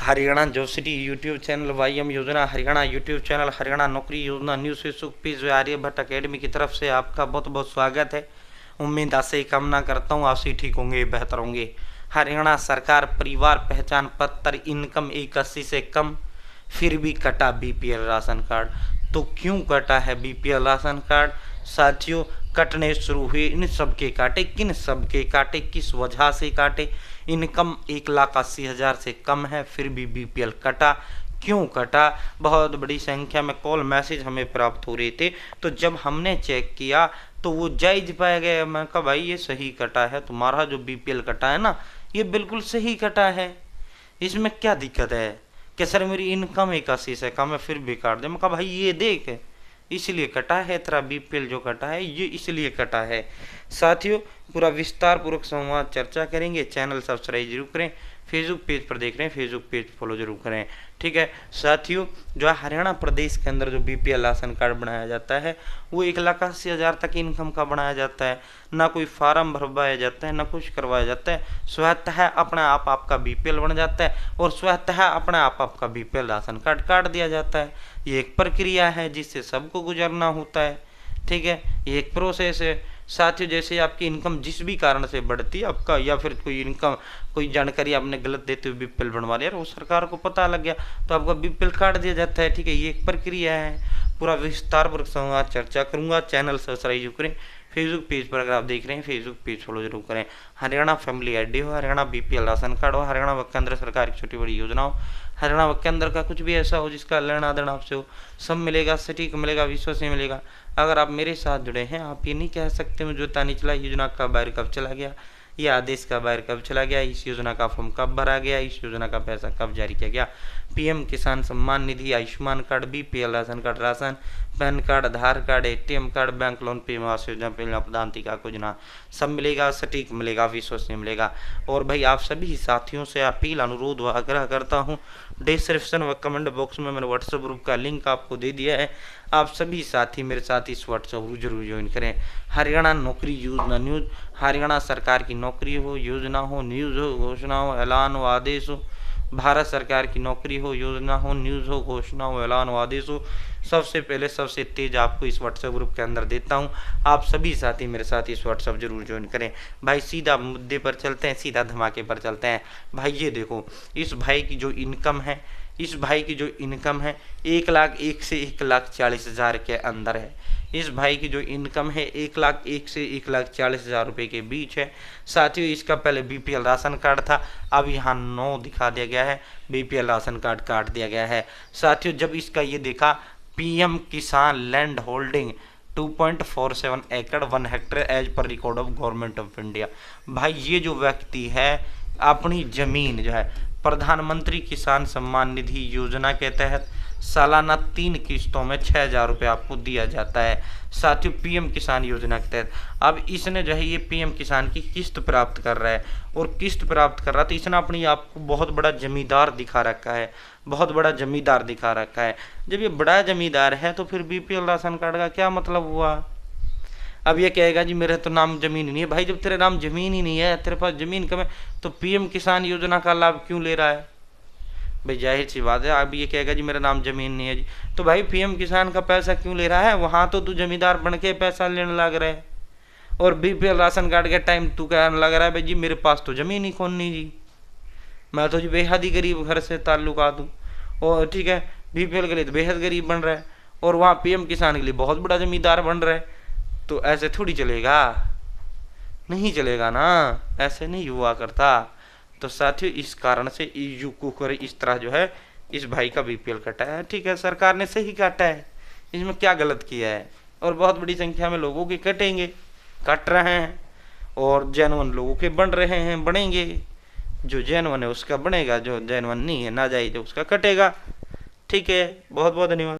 Haryana job city YouTube channel, Y M योजना Haryana YouTube channel, Haryana नौकरी योजना news Facebook page Aryabhatta academy की तरफ से आपका बहुत बहुत स्वागत है। उम्मीद आशा कामना करता हूँ आप सभी ठीक होंगे, बेहतर होंगे। हरियाणा सरकार परिवार पहचान पत्र इनकम 81 से कम, फिर भी कटा बीपीएल राशन कार्ड। तो क्यों कटा है बीपीएल राशन कार्ड साथियों? कटने शुरू हुए इन सबके काटे, किन सबके काटे, किस वजह से काटे? इनकम 1,80,000 से कम है फिर भी बीपीएल कटा। क्यों कटा? बहुत बड़ी संख्या में कॉल मैसेज हमें प्राप्त हो रहे थे, तो जब हमने चेक किया तो वो जायज पाया गया। मैं कहा भाई ये सही कटा है, तुम्हारा जो बीपीएल कटा है ना ये बिल्कुल सही कटा है, इसमें क्या दिक्कत है? कि सर मेरी इनकम 81 से कम है फिर भी काट दे। मैं कहा भाई ये देख इसलिए कटा है, तेरा बीपीएल जो कटा है ये इसलिए कटा है। साथियों पूरा विस्तार पूर्वक संवाद चर्चा करेंगे। चैनल सब्सक्राइब जरूर करें, फेसबुक पेज पर देख रहे हैं फेसबुक पेज फॉलो जरूर करें, ठीक है। साथियों जो है हरियाणा प्रदेश के अंदर जो बीपीएल राशन कार्ड बनाया जाता है वो 1,80,000 तक इनकम का बनाया जाता है। ना कोई फार्म भरवाया जाता है ना कुछ करवाया जाता है, स्वतः अपने आप आपका बीपीएल बन जाता है और स्वतः अपने आप आपका बीपीएल राशन कार्ड काट दिया जाता है। ये एक प्रक्रिया है जिससे सबको गुजरना होता है, ठीक है। ये एक प्रोसेस है। साथियों जैसे आपकी इनकम जिस भी कारण से बढ़ती है आपका, या फिर कोई इनकम कोई जानकारी आपने गलत देते हुए बीपीएल बनवा लिया और वो सरकार को पता लग गया तो आपका बीपीएल काट दिया जाता है, ठीक है। ये एक प्रक्रिया है। पूरा विस्तार पर संवाद चर्चा करूंगा। चैनल सब्सक्राइब करें, फेसबुक पेज पर अगर आप देख रहे हैं फेसबुक पेज फॉलो जरूर करें। हरियाणा फैमिली आईडी हो, हरियाणा बीपीएल राशन कार्ड हो, हरियाणा व केंद्र सरकार की छोटी बड़ी योजना हो, हरियाणा व केंद्र का कुछ भी ऐसा हो जिसका लेना देना आपसे हो, सब मिलेगा, सटीक मिलेगा, विश्वसनीय मिलेगा। अगर आप मेरे साथ जुड़े हैं आप ये नहीं कह सकते मुझे पता नहीं चला योजना का बाहर कब चला गया, ये आदेश का बाहर कब चला गया, इस योजना का फॉर्म कब भरा गया, इस योजना का पैसा कब जारी किया गया। PM Kisan Samman Nidhi, Ayushman card, BPL ration card, ration, PAN card, Aadhaar card, ATM card, bank loan, PM Awas Yojana, प्रधान टीका योजना, सब मिलेगा, सटीक मिलेगा, विश्वसनीय मिलेगा। और भाई आप सभी साथियों से अपील, अनुरोध व आग्रह करता हूँ, डिस्क्रिप्शन व कमेंट बॉक्स में मैंने व्हाट्सएप ग्रुप का लिंक आपको दे दिया है। आप सभी साथी मेरे साथ इस व्हाट्सएप ग्रुप जरूर ज्वाइन करें। हरियाणा नौकरी योजना न्यूज़, हरियाणा सरकार की नौकरी हो, योजना हो, न्यूज़ हो, घोषणा हो, ऐलान हो, आदेश हो, भारत सरकार की नौकरी हो, योजना हो, न्यूज़ हो, घोषणा हो, ऐलान हो, आदेश हो, सबसे पहले सबसे तेज आपको इस व्हाट्सएप ग्रुप के अंदर देता हूं। आप सभी साथी मेरे साथ इस व्हाट्सएप जरूर ज्वाइन करें। भाई सीधा मुद्दे पर चलते हैं, सीधा धमाके पर चलते हैं। भाई ये देखो इस भाई की जो इनकम है, इस भाई की जो इनकम है 1,01,000 से 1,40,000 के अंदर है। इस भाई की जो इनकम है 1,01,000 से 1,40,000 रुपये के बीच है। साथियों इसका पहले बीपीएल राशन कार्ड था, अब यहाँ 9 दिखा दिया गया है, बीपीएल राशन कार्ड काट दिया गया है। साथियों जब इसका ये देखा पीएम किसान land holding 2.47 acre 1 hectare as per record of government of India. भाई ये जो व्यक्ति है अपनी जमीन जो है प्रधानमंत्री किसान सम्मान निधि योजना के तहत सालाना 3 किस्तों में 6,000 रुपये आपको दिया जाता है। साथियों पीएम किसान योजना के तहत अब इसने जो है ये पीएम किसान की किस्त प्राप्त कर रहा है, और किस्त प्राप्त कर रहा तो इसने अपनी आपको बहुत बड़ा जमींदार दिखा रखा है, बहुत बड़ा जमींदार दिखा रखा है। जब ये बड़ा जमींदार है तो फिर बीपीएल राशन कार्ड का क्या मतलब हुआ? अब ये कहेगा जी मेरे तो नाम जमीन नहीं है। भाई जब तेरे नाम जमीन ही नहीं है, तेरे पास जमीन कम है, तो पीएम किसान योजना का लाभ क्यों ले रहा है? भाई जाहिर सी बात है। अब ये कहेगा जी मेरा नाम जमीन नहीं है जी, तो भाई पीएम किसान का पैसा क्यों ले रहा है? वहां तो तू जमींदार बन के पैसा लेने लग रहा है, और बीपीएल राशन कार्ड के टाइम तू कहने लग रहा है भाई जी मेरे पास तो जमीन ही कौन नहीं जी, मैं तो जी बेहद ही गरीब घर से ताल्लुकात हूँ, और ठीक है बीपीएल के लिए तो बेहद गरीब बन रहा है, और वहाँ पीएम किसान के लिए बहुत बड़ा जमींदार बन रहा है। तो ऐसे थोड़ी चलेगा, नहीं चलेगा ना, ऐसे नहीं हुआ करता। तो साथियों इस कारण से इस तरह जो है इस भाई का बीपीएल कटा है, ठीक है। सरकार ने सही काटा है, इसमें क्या गलत किया है? और बहुत बड़ी संख्या में लोगों के कटेंगे, कट रहे हैं, और जेन्युइन लोगों के बन रहे हैं, बनेंगे। जो जेन्युइन है उसका बनेगा, जो जेन्युइन नहीं है नाजायज है उसका कटेगा, ठीक है। बहुत बहुत धन्यवाद।